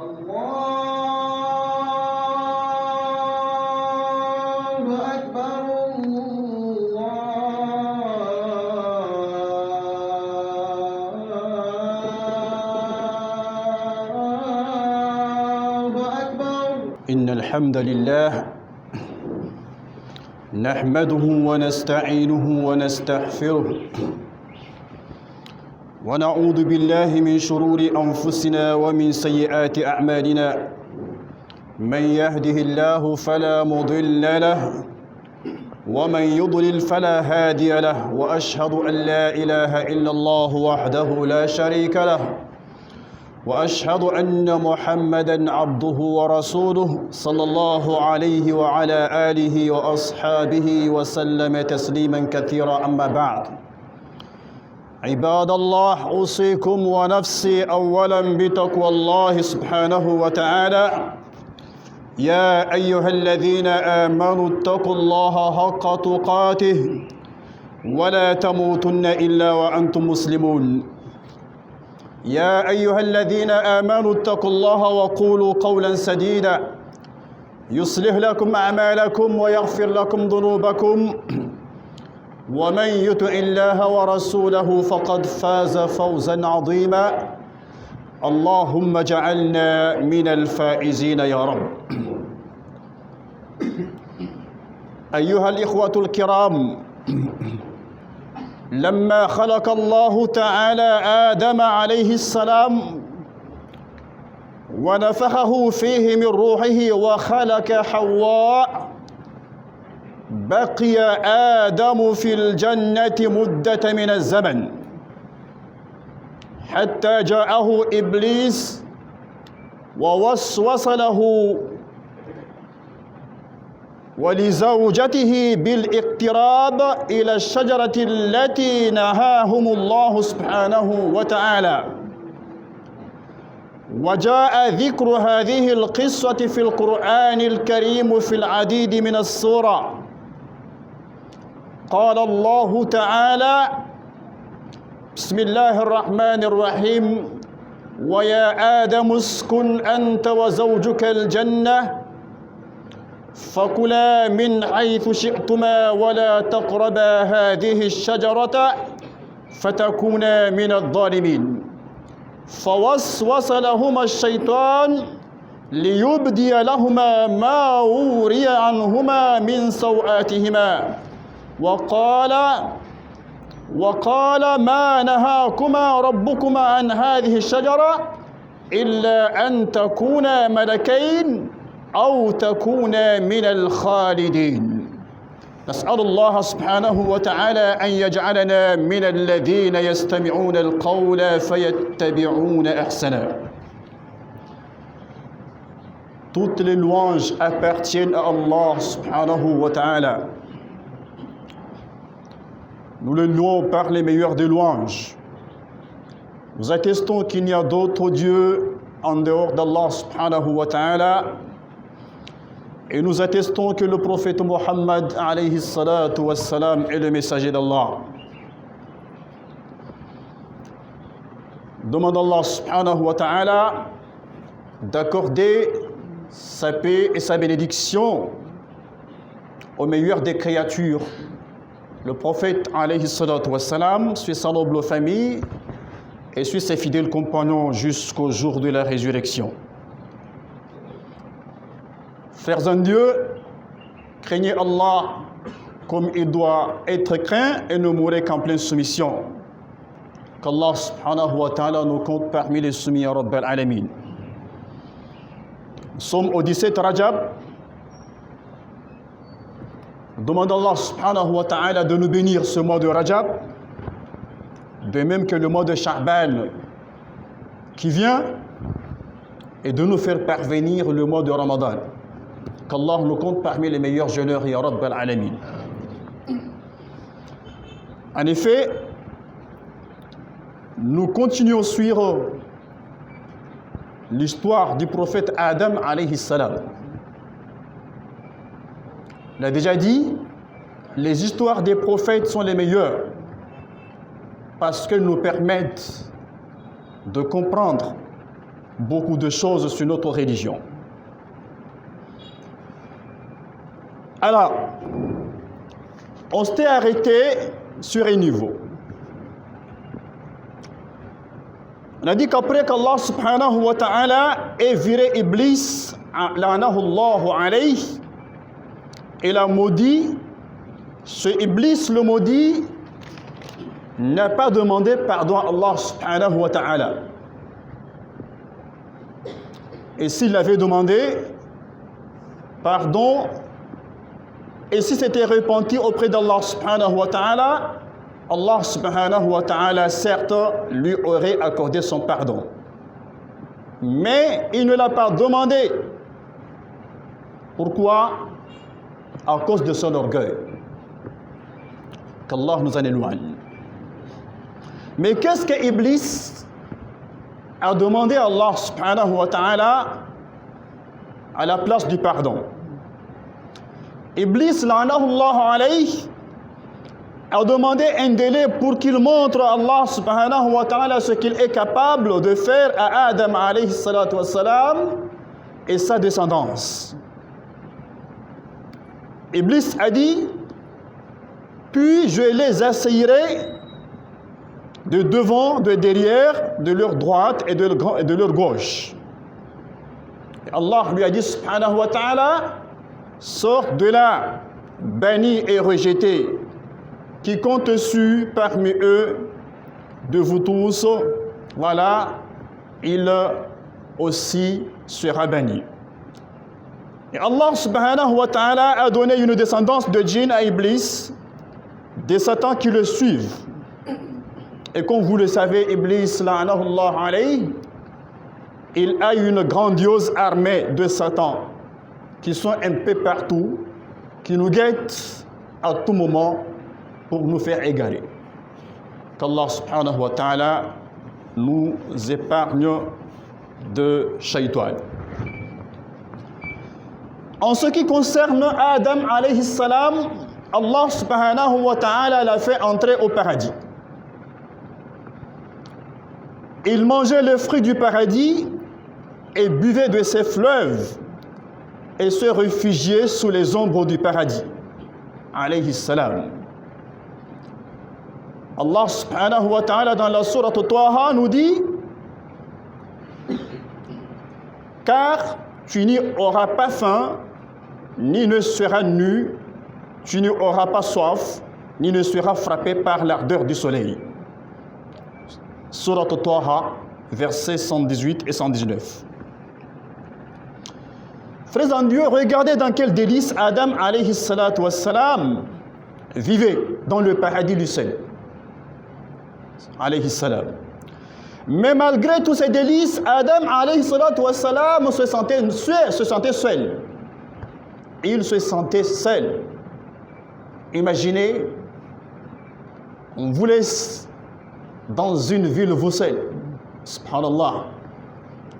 الله أكبر الله أكبر. إن الحمد لله نحمده ونستعينه ونستغفره ونعوذ بالله من شرور أنفسنا ومن سيئات أعمالنا. من يهده الله فلا مضل له ومن يضلل فلا هادي له، وأشهد أن لا إله إلا الله وحده لا شريك له، وأشهد أن محمدًا عبده ورسوله صلى الله عليه وعلى آله وأصحابه وسلم تسليمًا كثيرًا. أما بعد، عباد الله، أوصيكم ونفسي أولاً بتقوى الله سبحانه وتعالى. يا أيها الذين آمنوا اتقوا الله حق تقاته ولا تموتن إلا وأنتم مسلمون. يا أيها الذين آمنوا اتقوا الله وقولوا قولا سديدا يصلح لكم أعمالكم ويغفر لكم ذنوبكم، ومن يطع الله ورسوله فقد فاز فوزا عظيما. اللهم اجعلنا من الفائزين يا رب. أيها الإخوة الكرام، لما خلق الله تعالى آدم عليه السلام ونفخه فيه من روحه وخلق حواء، بقي آدم في الجنة مدة من الزمن حتى جاءه إبليس ووسوس له ولزوجته بالاقتراب إلى الشجرة التي نهاهم الله سبحانه وتعالى. وجاء ذكر هذه القصة في القرآن الكريم في العديد من السور. قال الله تعالى: بسم الله الرحمن الرحيم: ويا آدم اسكن أنت وزوجك الجنة فكلا من حيث شئتما ولا تقربا هذه الشجرة فتكونا من الظالمين. فوسوس لهما الشيطان ليبدي لهما ما وري عنهما من سوآتهما وقال ما نهاكما ربكما عن هذه الشجرة إلا أن تكونا ملكين أو تكونا من الخالدين. نسأل الله سبحانه وتعالى أن يجعلنا من الذين يستمعون القول فيتبعون أحسنه. Toutes les louanges appartiennent à Allah subhanahu wa ta'ala. Nous le louons par les meilleurs des louanges. Nous attestons qu'il n'y a d'autre Dieu en dehors d'Allah subhanahu wa ta'ala. Et nous attestons que le prophète Mohammed alayhi salatu wassalam est le messager d'Allah. Demande Allah subhanahu wa ta'ala d'accorder sa paix et sa bénédiction au meilleur des créatures, le prophète alayhi salatu wassalam, suit sa noble famille et suit ses fidèles compagnons jusqu'au jour de la résurrection. Frères en Dieu, craignez Allah comme il doit être craint et ne mourrez qu'en pleine soumission. Qu'Allah subhanahu wa ta'ala nous compte parmi les soumis à Rabb al-Alamin. Nous sommes au 17 Rajab. Demande Allah subhanahu wa ta'ala de nous bénir ce mois de Rajab, de même que le mois de Sha'ban qui vient, et de nous faire parvenir le mois de Ramadan. Qu'Allah nous compte parmi les meilleurs jeûneurs, ya Rabb al-Alamin. En effet, nous continuons sur l'histoire du prophète Adam alayhi salam. On a déjà dit, les histoires des prophètes sont les meilleures parce qu'elles nous permettent de comprendre beaucoup de choses sur notre religion. Alors, on s'était arrêté sur un niveau. On a dit qu'après qu'Allah subhanahu wa ta'ala ait viré Iblis, la'anahu Allahu alayhi, et l'a maudit, ce Iblis le maudit n'a pas demandé pardon à Allah subhanahu wa ta'ala. Et s'il avait demandé pardon, et s'il s'était repenti auprès d'Allah subhanahu wa ta'ala, Allah subhanahu wa ta'ala certes lui aurait accordé son pardon. Mais il ne l'a pas demandé. Pourquoi? À cause de son orgueil. Qu'Allah nous en éloigne. Mais qu'est-ce que Iblis a demandé à Allah subhanahu wa ta'ala à la place du pardon? Iblis, la'anahu Allahu alayhi, a demandé un délai pour qu'il montre à Allah subhanahu wa ta'ala ce qu'il est capable de faire à Adam alayhi salatu wa salam et sa descendance. Iblis a dit, puis je les assaillirai de devant, de derrière, de leur droite et de leur gauche. Et Allah lui a dit subhanahu wa ta'ala, sort de là, banni et rejeté, quiconque te sue parmi eux, de vous tous, voilà, il aussi sera banni. Et Allah subhanahu wa ta'ala a donné une descendance de djinn à Iblis, des satans qui le suivent. Et comme vous le savez, Iblis, la'anahu Allah alayhi, il a une grandiose armée de satans qui sont un peu partout, qui nous guettent à tout moment pour nous faire égarer. Qu'Allah subhanahu wa ta'ala nous épargne de shaitan. En ce qui concerne Adam alayhi salam, Allah subhanahu wa ta'ala l'a fait entrer au paradis. Il mangeait le fruit du paradis et buvait de ses fleuves et se réfugiait sous les ombres du paradis. Alayhi salam. Allah subhanahu wa ta'ala dans la sourate Taha nous dit, car tu n'y auras pas faim, ni ne seras nu, tu n'y auras pas soif, ni ne seras frappé par l'ardeur du soleil. Sourate Taha, versets 118 et 119. Frères en Dieu, regardez dans quel délice Adam alayhi salatu wassalam vivait dans le paradis du ciel. Alayhi salam. Mais malgré tous ces délices, Adam alayhi salatu wassalam se sentait seul. Il se sentait seul. Imaginez, on vous laisse dans une ville vous seul. Subhanallah.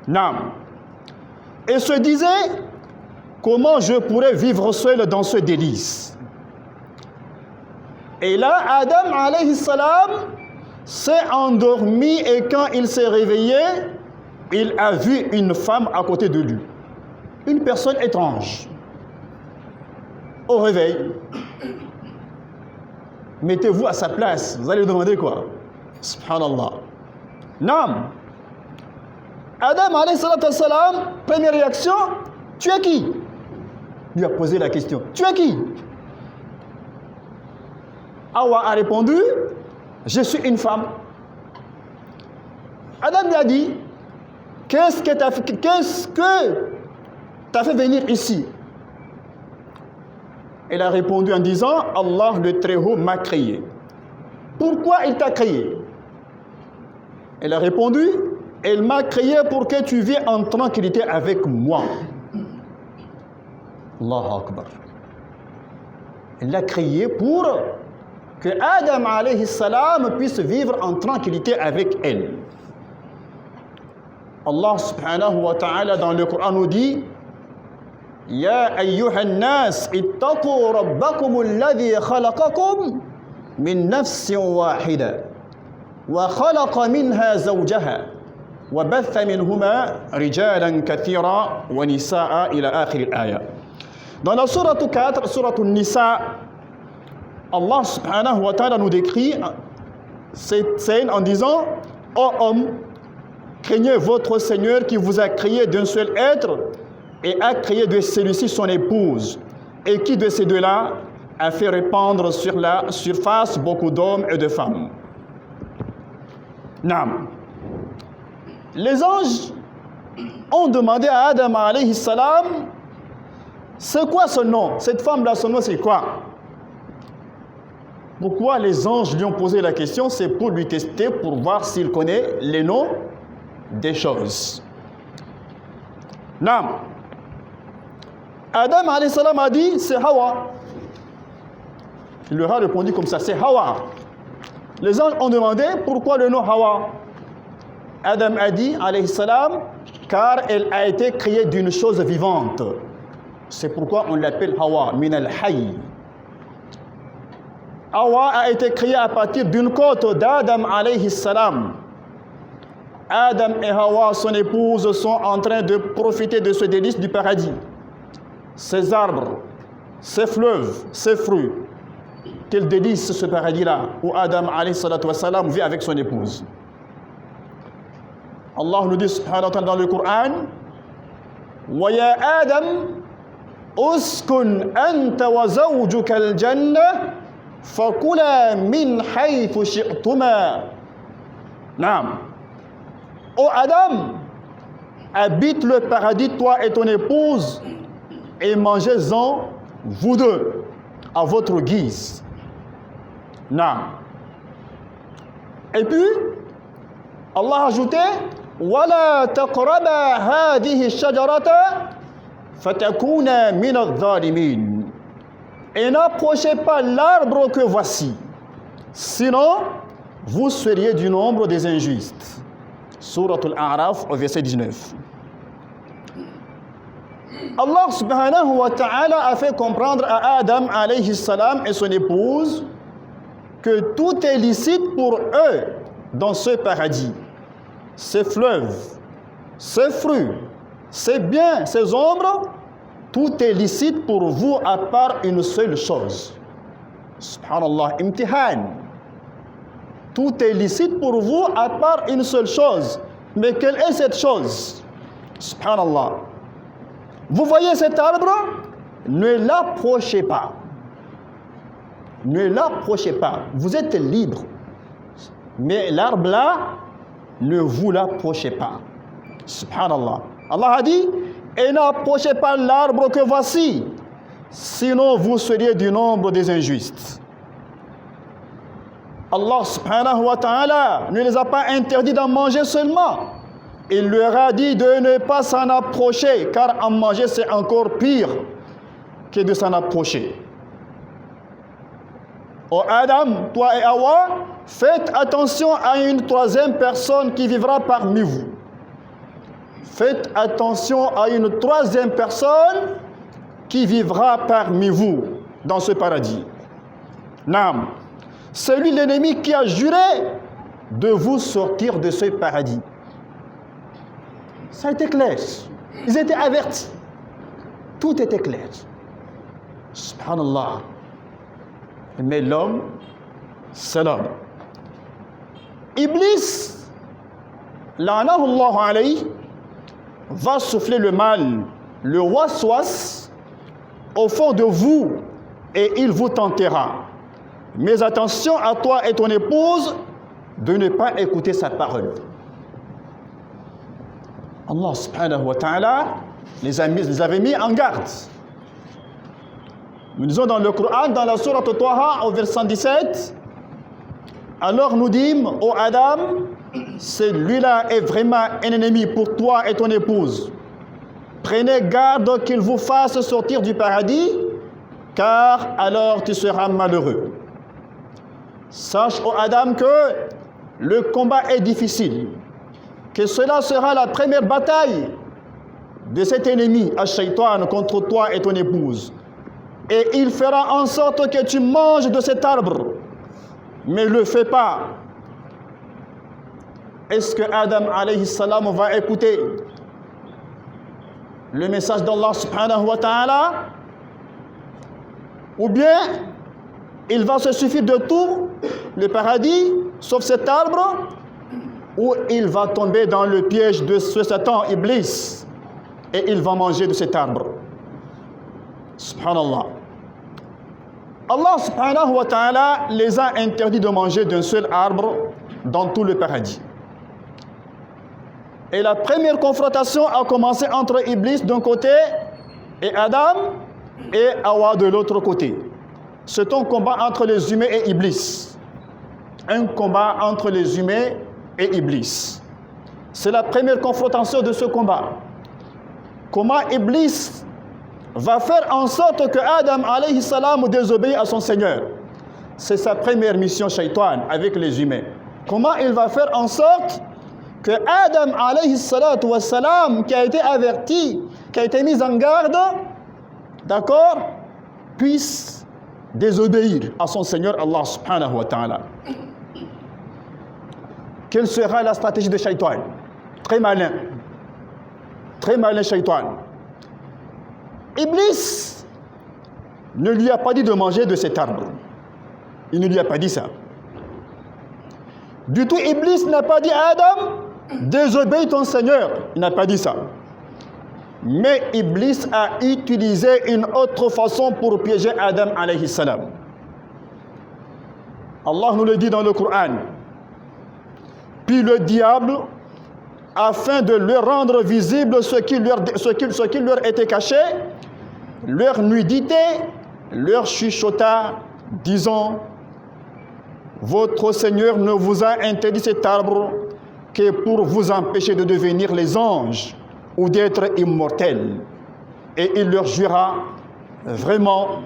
Naam. Et se disait, comment je pourrais vivre seul dans ce délice? Et là, Adam alayhi salam s'est endormi et quand il s'est réveillé, il a vu une femme à côté de lui. Une personne étrange. Au réveil, mettez-vous à sa place. Vous allez demander quoi? Subhanallah. Naam. Adam alayhi salam, première réaction, tu es qui? Lui a posé la question. Tu es qui? Hawa a répondu, je suis une femme. Adam lui a dit, qu'est-ce que t'as fait venir ici? Elle a répondu en disant, Allah le Très-Haut m'a créé. Pourquoi il t'a créé? Elle a répondu, elle m'a créé pour que tu viennes en tranquillité avec moi. Allahu Akbar. Elle l'a créé pour que Adam alayhi salam puisse vivre en tranquillité avec elle. Allah subhanahu wa ta'ala dans le Coran nous dit, Ya ayyuhan nas ittaqu rabbakum alladhi khalaqakum min nafsin wahida wa khalaqa minha zawjaha وبث منهما رجالا كثيرا ونساء إلى آخر الآية. Dans la sourate 4, sourate Nisa, Allah subhanahu wa ta'ala nous décrit cette scène en disant: ô homme, craignez votre Seigneur qui vous a créé d'un seul être et a créé de celui-ci son épouse, et qui de ces deux-là a fait répandre sur la surface beaucoup d'hommes et de femmes. Naam. Les anges ont demandé à Adam alayhi salam: c'est quoi ce nom? Cette femme-là, son nom c'est quoi? Pourquoi les anges lui ont posé la question? C'est pour lui tester, pour voir s'il connaît les noms des choses. Naam. Adam alayhi salam a dit: c'est Hawa. Il leur a répondu comme ça: c'est Hawa. Les anges ont demandé: pourquoi le nom Hawa? Adam a dit alayhi salam: car elle a été créée d'une chose vivante. C'est pourquoi on l'appelle Hawa, min al-hayy. Hawa a été créée à partir d'une côte d'Adam alayhi salam. Adam et Hawa, son épouse, sont en train de profiter de ce délice du paradis. Ces arbres, ces fleuves, ces fruits. Quel délice ce paradis-là, où Adam alayhi salatu wa salam vit avec son épouse. Allah nous dit subhanahu wa ta'ala dans le Coran: wa ya Adam uskun anta wa zawjuka al-jannah fakula min haythu shi'tuma. Naam. Ô Adam, habite le paradis, toi et ton épouse, et mangez-en vous deux à votre guise. Naam. Et puis Allah a ajouté: وَلَا تَقْرَبَا هَذِهِ الشَّجَرَةَ فَتَكُونَ مِنَ الظَّالِمِينَ. Et n'approchez pas l'arbre que voici, sinon vous seriez du nombre des injustes. Sourate Al-A'raf au verset 19. Allah subhanahu wa ta'ala a fait comprendre à Adam alayhi salam et son épouse que tout est licite pour eux dans ce paradis. Ces fleuves, ces fruits, ces biens, ces ombres, tout est licite pour vous à part une seule chose. Subhanallah, imtihan. Tout est licite pour vous à part une seule chose. Mais quelle est cette chose? Subhanallah. Vous voyez cet arbre? Ne l'approchez pas. Ne l'approchez pas. Vous êtes libre. Mais l'arbre là, ne vous l'approchez pas. Subhanallah. Allah a dit: et n'approchez pas l'arbre que voici, sinon vous seriez du nombre des injustes. Allah subhanahu wa ta'ala ne les a pas interdits d'en manger seulement. Il leur a dit de ne pas s'en approcher, car en manger c'est encore pire que de s'en approcher. Ô Adam, toi et Hawa, faites attention à une troisième personne qui vivra parmi vous. Faites attention à une troisième personne qui vivra parmi vous dans ce paradis. Naam. C'est lui l'ennemi qui a juré de vous sortir de ce paradis. Ça a été clair. Ils étaient avertis. Tout était clair. Subhanallah. Mais l'homme, c'est l'homme. Iblis, la'anahu alayhi, va souffler le mal, le waswas, au fond de vous, et il vous tentera. Mais attention à toi et ton épouse de ne pas écouter sa parole. Allah subhanahu wa ta'ala les avait mis en garde. Nous disons dans le Coran, dans la sourate Taha, au verset 117, alors nous dîmes: ô Adam, celui-là est vraiment un ennemi pour toi et ton épouse. Prenez garde qu'il vous fasse sortir du paradis, car alors tu seras malheureux. Sache, ô Adam, que le combat est difficile, que cela sera la première bataille de cet ennemi, Ash-Shaytan, contre toi et ton épouse. Et il fera en sorte que tu manges de cet arbre. Mais ne le fais pas. est-ce que Adam alayhi salam va écouter le message d'Allah subhanahu wa ta'ala, ou bien il va se suffire de tout le paradis sauf cet arbre, ou il va tomber dans le piège de ce Satan, Iblis, et il va manger de cet arbre. Subhanallah. Allah subhanahu wa ta'ala les a interdits de manger d'un seul arbre dans tout le paradis. Et la première confrontation a commencé entre Iblis d'un côté et Adam et Hawa de l'autre côté. C'est un combat entre les humains et Iblis. Un combat entre les humains et Iblis. C'est la première confrontation de ce combat. Comment Iblis va faire en sorte que Adam alayhi salam désobéisse à son Seigneur. C'est sa première mission, Shaitan, avec les humains. Comment il va faire en sorte que Adam alayhi salatu wa salam, qui a été averti, qui a été mis en garde, d'accord, puisse désobéir à son Seigneur Allah subhanahu wa ta'ala. Quelle sera la stratégie de Shaitan? Très malin Shaitan. Iblis ne lui a pas dit de manger de cet arbre. Il ne lui a pas dit ça. Du tout, Iblis n'a pas dit à Adam, désobéis ton Seigneur. Il n'a pas dit ça. Mais Iblis a utilisé une autre façon pour piéger Adam alayhi salam. Allah nous le dit dans le Coran. Puis le diable, afin de leur rendre visible ce qui leur était caché, leur nudité, leur chuchota, disant, votre Seigneur ne vous a interdit cet arbre que pour vous empêcher de devenir les anges ou d'être immortels. Et il leur jura, vraiment,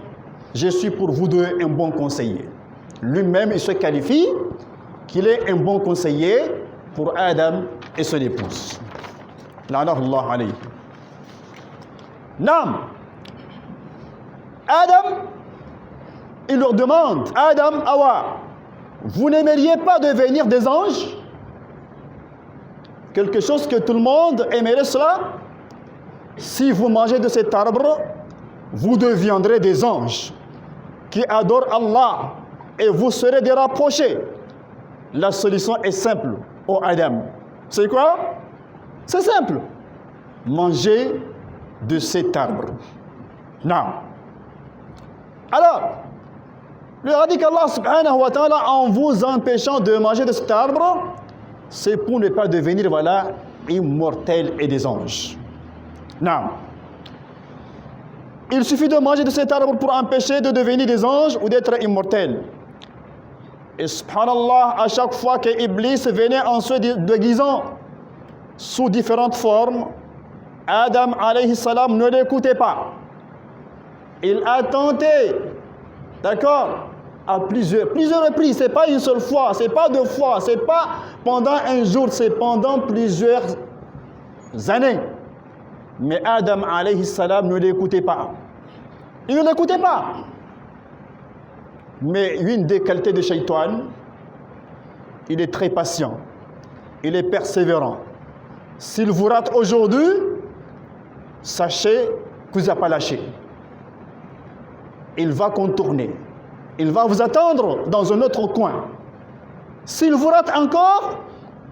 je suis pour vous deux un bon conseiller. Lui-même, il se qualifie qu'il est un bon conseiller pour Adam et son épouse. La'anahullah alayhi. Nam. Adam, il leur demande, Adam, Hawa, vous n'aimeriez pas devenir des anges? Quelque chose que tout le monde aimerait cela. Si vous mangez de cet arbre, vous deviendrez des anges qui adorent Allah et vous serez des rapprochés. La solution est simple, ô Adam. C'est quoi? C'est simple. Mangez de cet arbre. Non. Alors, le radis qu'Allah subhanahu wa ta'ala, en vous empêchant de manger de cet arbre, c'est pour ne pas devenir, voilà, immortels et des anges. Non. Il suffit de manger de cet arbre pour empêcher de devenir des anges ou d'être immortels. Et subhanallah, à chaque fois que Iblis venait en se déguisant sous différentes formes, Adam alayhi salam ne l'écoutait pas. Il a tenté, d'accord, à plusieurs reprises. C'est pas une seule fois, c'est pas deux fois, c'est pas pendant un jour, c'est pendant plusieurs années. Mais Adam alayhi salam ne l'écoutait pas. Il ne l'écoutait pas. Mais une des qualités de Shaitan, il est très patient, il est persévérant. S'il vous rate aujourd'hui, sachez que vous n'avez pas lâché. Il va contourner. Il va vous attendre dans un autre coin. S'il vous rate encore,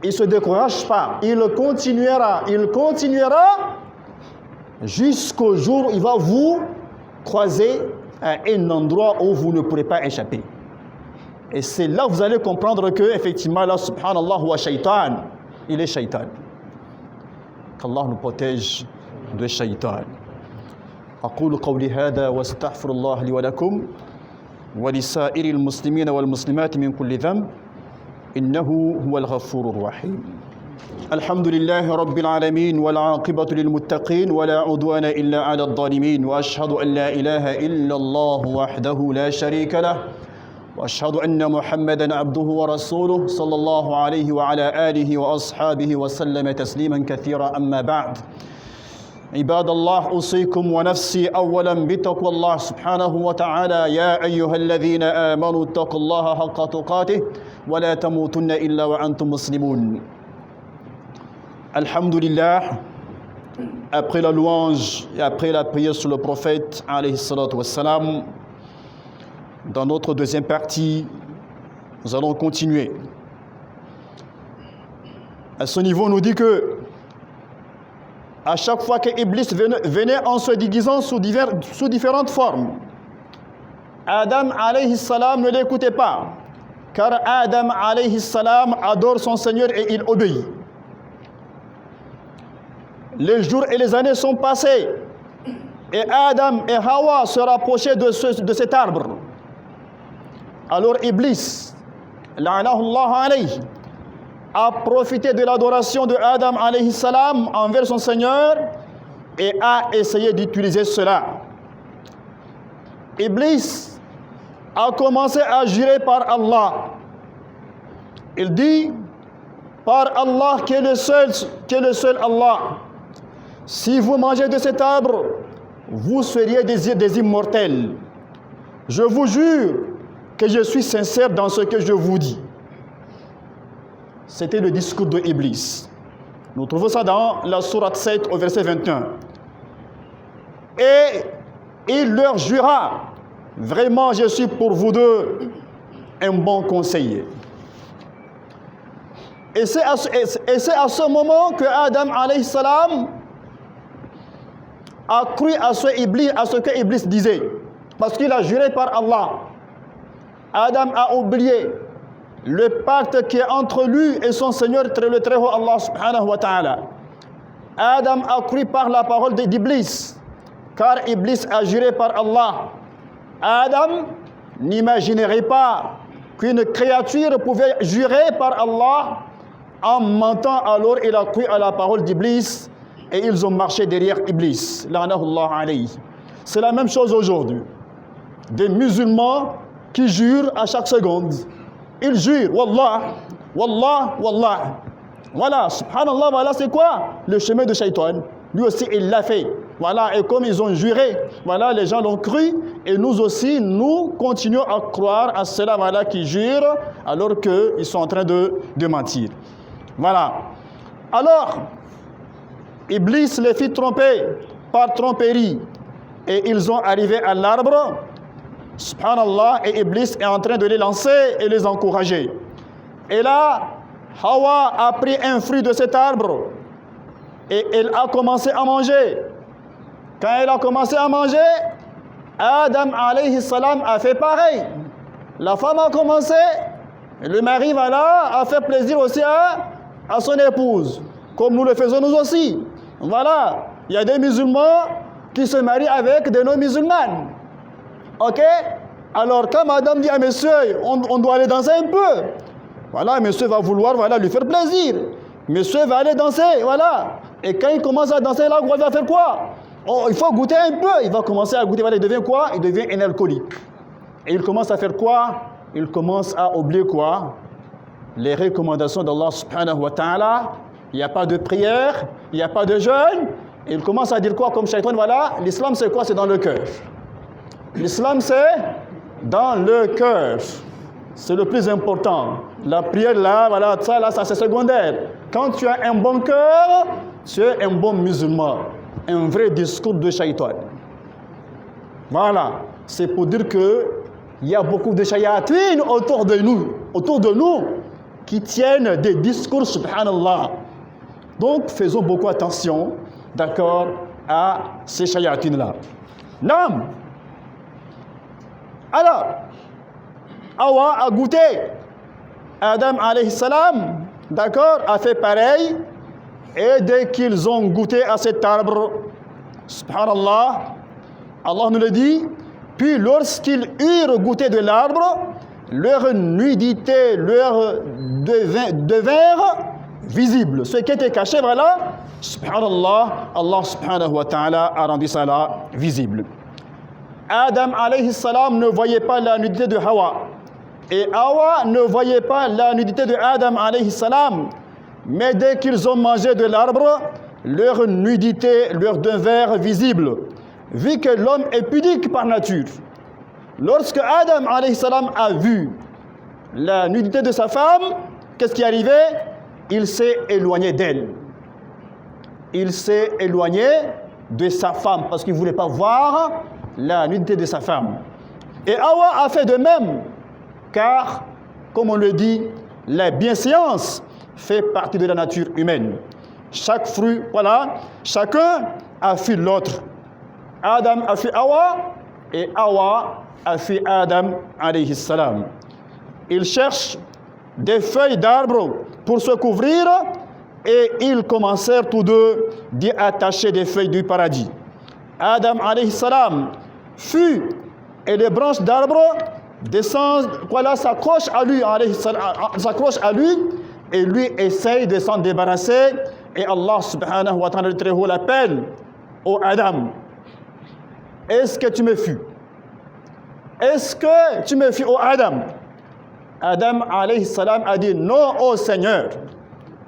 il ne se décourage pas. Il continuera jusqu'au jour où il va vous croiser à un endroit où vous ne pourrez pas échapper. Et c'est là que vous allez comprendre que, effectivement, là, subhanallah, wa shaitan, il est shaitan. Qu'Allah nous protège de shaitan. أقول قولي هذا واستغفر الله لي ولكم ولسائر المسلمين والمسلمات من كل ذنب إنه هو الغفور الرحيم. الحمد لله رب العالمين والعاقبة للمتقين ولا عدوان إلا على الظالمين وأشهد أن لا إله إلا الله وحده لا شريك له وأشهد أن محمدا عبده ورسوله صلى الله عليه وعلى آله وأصحابه وسلم تسليما كثيرا أما بعد. عباد الله أوصيكم ونفسي أولا بتقوى الله سبحانه وتعالى يا أيها الذين آمنوا اتقوا الله حق تقاته ولا تموتن إلا وأنتم مسلمون. Alhamdulillah, après la louange et après la prière sur le prophète, alayhi salatu wassalam, dans notre deuxième partie, nous allons continuer. À ce niveau, on nous dit que à chaque fois que Iblis venait en se déguisant sous différentes formes, Adam alayhi salam ne l'écoutait pas, car Adam alayhi salam adore son Seigneur et il obéit. Les jours et les années sont passés et Adam et Hawa se rapprochaient de cet arbre. Alors Iblis, la'anahullah alayhi, a profité de l'adoration de Adam alayhi salam envers son Seigneur et a essayé d'utiliser cela. Iblis a commencé à jurer par Allah. Il dit, par Allah qui est le seul Allah, si vous mangez de cet arbre, vous seriez des immortels. Je vous jure que je suis sincère dans ce que je vous dis. C'était le discours de Iblis. Nous trouvons ça dans la sourate 7 au verset 21. Et il leur jura, vraiment je suis pour vous deux un bon conseiller. Et c'est à ce moment que Adam alayhi salam a cru à ce que Iblis disait. Parce qu'il a juré par Allah. Adam a oublié le pacte qui est entre lui et son Seigneur, le très haut Allah subhanahu wa ta'ala. Adam a cru par la parole d'Iblis, car Iblis a juré par Allah. Adam n'imaginerait pas qu'une créature pouvait jurer par Allah en mentant, alors il a cru à la parole d'Iblis et ils ont marché derrière Iblis. La'anahullah alayhi. C'est la même chose aujourd'hui. Des musulmans qui jurent à chaque seconde. Ils jurent, Wallah, Wallah, Wallah. Voilà, subhanallah, voilà c'est quoi? Le chemin de Shaitan. Lui aussi, il l'a fait. Voilà, et comme ils ont juré, voilà, les gens l'ont cru, et nous aussi, nous continuons à croire à ceux-là, voilà, qui jurent, alors qu'ils sont en train de mentir. Voilà. Alors, Iblis les fit tromper par tromperie, et ils ont arrivé à l'arbre. Subhanallah, et Iblis est en train de les lancer et les encourager. Et là, Hawa a pris un fruit de cet arbre et elle a commencé à manger. Quand elle a commencé à manger, Adam alayhi salam a fait pareil. La femme a commencé, et le mari voilà, a fait plaisir aussi à son épouse, comme nous le faisons nous aussi. Voilà, il y a des musulmans qui se marient avec des non-musulmanes. Ok? Alors quand madame dit à monsieur, on doit aller danser un peu. Voilà, monsieur va vouloir lui faire plaisir. Monsieur va aller danser, voilà. Et quand il commence à danser, là, il va faire quoi? Oh, il faut goûter un peu. Il va commencer à goûter, voilà, il devient quoi? Il devient un alcoolique. Et il commence à faire quoi? Il commence à oublier quoi? Les recommandations d'Allah subhanahu wa ta'ala. Il n'y a pas de prière, il n'y a pas de jeûne. Et il commence à dire quoi comme Shaitan? Voilà, l'islam c'est quoi? C'est dans le cœur. L'islam, c'est dans le cœur. C'est le plus important. La prière, là, voilà, ça c'est secondaire. Quand tu as un bon cœur, tu es un bon musulman. Un vrai discours de Shaitan. Voilà. C'est pour dire qu'il y a beaucoup de shayatines autour de nous, qui tiennent des discours, subhanallah. Donc, faisons beaucoup attention, d'accord, à ces shayatines-là. Nam. Alors, Hawa a goûté. Adam alayhi salam, d'accord, a fait pareil. Et dès qu'ils ont goûté à cet arbre, subhanallah, Allah nous le dit, puis lorsqu'ils eurent goûté de l'arbre, leur nudité leur devinrent visible. Ce qui était caché, voilà, subhanallah, Allah subhanahu wa ta'ala a rendu ça là visible. Adam alayhi salam ne voyait pas la nudité de Hawa. Et Hawa ne voyait pas la nudité de Adam alayhi salam. Mais dès qu'ils ont mangé de l'arbre, leur nudité leur devint visible. Vu que l'homme est pudique par nature. Lorsque Adam alayhi salam a vu la nudité de sa femme, qu'est-ce qui est arrivé? Il s'est éloigné d'elle. il s'est éloigné de sa femme parce qu'il ne voulait pas voir la nudité de sa femme. Et Hawa a fait de même, car, comme on le dit, la bienséance fait partie de la nature humaine. Chaque fruit, voilà, chacun a fui l'autre. Adam a fui Hawa et Hawa a fui Adam alayhi salam. Ils cherchent des feuilles d'arbre pour se couvrir et ils commencèrent tous deux d'y attacher des feuilles du paradis. Adam alayhi salam fuit et les branches d'arbre descendent, voilà, s'accrochent à lui, et lui essaye de s'en débarrasser. Et Allah subhanahu wa ta'ala très haut l'appelle: ô Adam, est-ce que tu me fuis? Est-ce que tu me fuis, ô Adam? Adam alayhi salam a dit: non, ô Seigneur,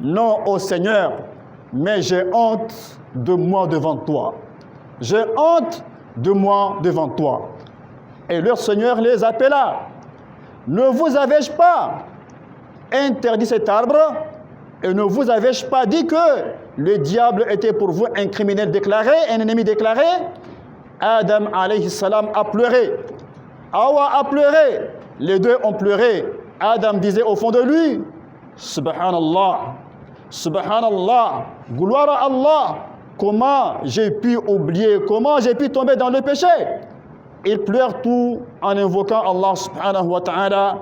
non, ô Seigneur, mais j'ai honte de moi devant toi. J'ai honte de moi devant toi. Et leur Seigneur les appela: ne vous avais-je pas interdit cet arbre et ne vous avais-je pas dit que le diable était pour vous un criminel déclaré, un ennemi déclaré? Adam alayhi salam a pleuré, Hawa a pleuré, les deux ont pleuré. Adam disait au fond de lui: Subhanallah, Subhanallah, gloire à Allah, comment j'ai pu oublier, comment j'ai pu tomber dans le péché. Il pleure tout en invoquant Allah subhanahu wa ta'ala: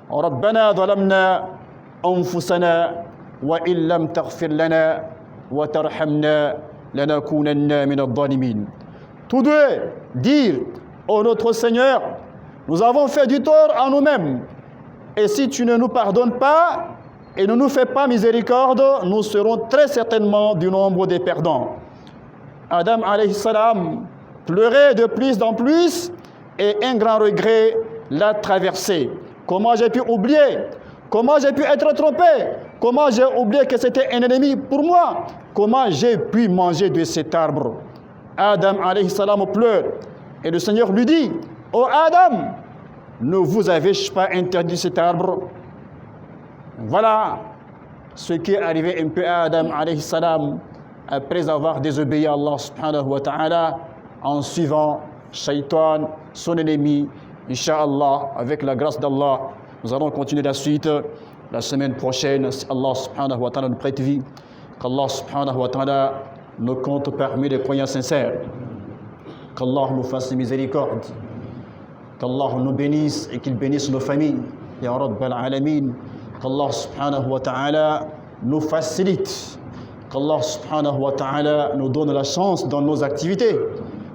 Rabbana zalamna anfusana wa illam taghfir lana wa tarhamna lanakunanna min adh-dhalimin. Tous deux dire: ô notre Seigneur, nous avons fait du tort à nous-mêmes, et si tu ne nous pardonnes pas et ne nous fais pas miséricorde, nous serons très certainement du nombre des perdants. Adam alayhi salam pleurait de plus en plus et un grand regret l'a traversé. Comment j'ai pu oublier? Comment j'ai pu être trompé? Comment j'ai oublié que c'était un ennemi pour moi? Comment j'ai pu manger de cet arbre? Adam alayhi salam pleure et le Seigneur lui dit: ô Adam, ne vous avais-je pas interdit cet arbre? Voilà ce qui est arrivé un peu à Adam alayhi salam après avoir désobéi à Allah subhanahu wa ta'ala en suivant Shaitan, son ennemi. Inch'Allah, avec la grâce d'Allah, nous allons continuer la suite la semaine prochaine, si Allah subhanahu wa ta'ala nous prête vie, qu'Allah subhanahu wa ta'ala nous compte parmi les croyants sincères, qu'Allah nous fasse miséricorde, qu'Allah nous bénisse et qu'il bénisse nos familles, Ya Rabbal Alamin, qu'Allah subhanahu wa ta'ala nous facilite, qu'Allah subhanahu wa ta'ala nous donne la chance dans nos activités,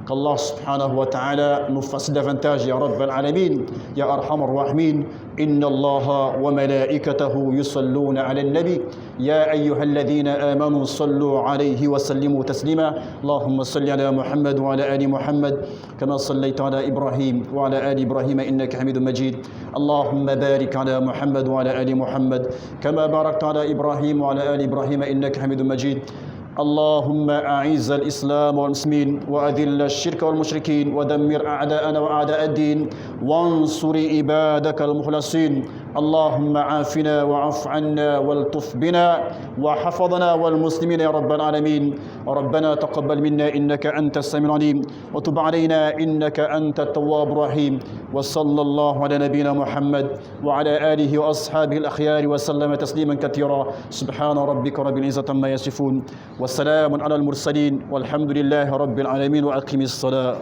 qu'Allah subhanahu wa ta'ala nous fasse davantage, Ya Rabbal Alamin, Ya Arhamar Rahimin. Inna Allaha wa malaikatahu yusalluna ala al-nabi ya ayyuhalladhina amanu sallu alayhi wa sallimu taslima. Allahumma salli ala Muhammad wa ala ali Muhammad kama sallaita ala Ibrahim wa ala ali Ibrahim innaka Hamidum Majid. Allahumma barik ala Muhammad wa ala ali Muhammad kama barakta ala Ibrahim wa ala ali Ibrahim innaka Hamidum Majid. اللهم أعز الإسلام والمسلمين وأذل الشرك والمشركين ودمر أعداءنا وأعداء الدين وانصر عبادك المخلصين. اللهم عافنا وعف عنا والطف بنا وحفظنا والمسلمين يا رب العالمين. ربنا تقبل منا إنك أنت السميع العليم وتب علينا إنك أنت التواب الرحيم. وصلى الله على نبينا محمد وعلى آله وأصحابه الأخيار وسلم تسليما كثيرا. سبحان ربك رب العزة عما يصفون والسلام على المرسلين والحمد لله رب العالمين وأقم الصلاة.